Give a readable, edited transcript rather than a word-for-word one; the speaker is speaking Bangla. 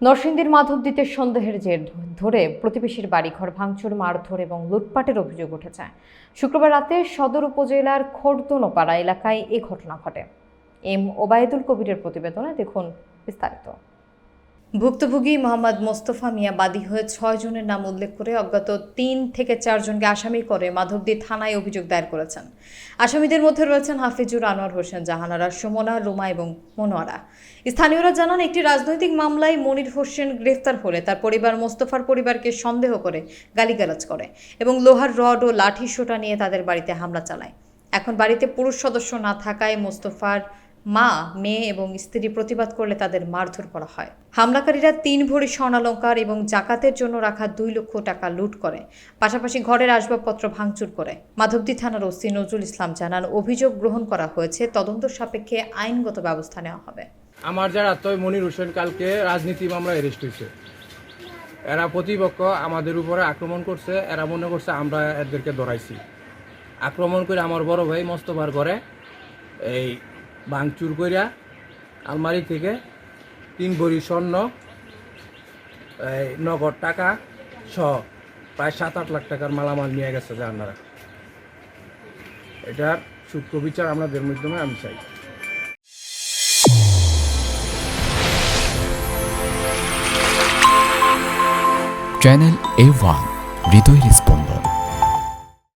নরসিংদীর মাধবদীতে সন্দেহের জের ধরে প্রতিবেশীর বাড়িঘর ভাঙচুর, মারধর এবং লুটপাটের অভিযোগ উঠেছে। শুক্রবার রাতে সদর উপজেলার খোরদনোপাড়া এলাকায় এ ঘটনা ঘটে। এম ওবায়দুল কবিরের প্রতিবেদনে দেখুন বিস্তারিত। ভুক্তভোগী মোহাম্মদ মোস্তফা মিয়া বাদী হয়ে ৬ জনের নাম উল্লেখ করে অজ্ঞাত ৩ থেকে ৪ জনকে আসামি করে মাধবদী থানায় অভিযোগ দায়ের করেছেন। আসামিদের মধ্যে রয়েছেন হাফিজুর, আনোয়ার হোসেন, জাহানারা, সুমনা, রুমা এবং মনোয়ারা। স্থানীয়রা জানান, একটি রাজনৈতিক মামলায় মনির হোসেন গ্রেফতার হলে তার পরিবার মোস্তফার পরিবারকে সন্দেহ করে গালিগালাজ করে এবং লোহার রড ও লাঠি সোঁটা নিয়ে তাদের বাড়িতে হামলা চালায়। এখন বাড়িতে পুরুষ সদস্য না থাকায় মোস্তফার মা, মেয়ে এবং স্ত্রী প্রতিবাদ করলে তাদের মারধর করা হয়। হামলাকারীরা ৩ ভরি স্বর্ণালংকার এবং জাকাতের জন্য রাখা ২ লক্ষ টাকা লুট করে, পাশাপাশি ঘরের আসবাবপত্র ভাঙচুর করে। মাধবদী থানার ওসি নজরুল ইসলাম জানান, অভিযোগ গ্রহণ করা হয়েছে, তদন্ত সাপেক্ষে আইনগত ব্যবস্থা নেওয়া হবে। আমার যারা আত্মীয় মনির হোসেন কালকে রাজনীতি মামলা অ্যারেস্ট হয়েছে। এরা প্রতিপক্ষ আমাদের উপরে আক্রমণ করছে। এরা মনে করছে আমরা এদেরকে ধরাইছি। আক্রমণ করে আমার বড় ভাই মোস্তফার ঘরে এই ভাঙচুর করিয়া আলমারি থেকে ৩ ভরি স্বর্ণ, নগদ টাকা সহ প্রায় ৭-৮ লাখ টাকার মালামাল নিয়ে গেছে জানারা। এটার সূক্ষ্ম বিচার আমাদের মাধ্যমে আমি চাই। চ্যানেল A1 হৃদয়ের স্পন্দন।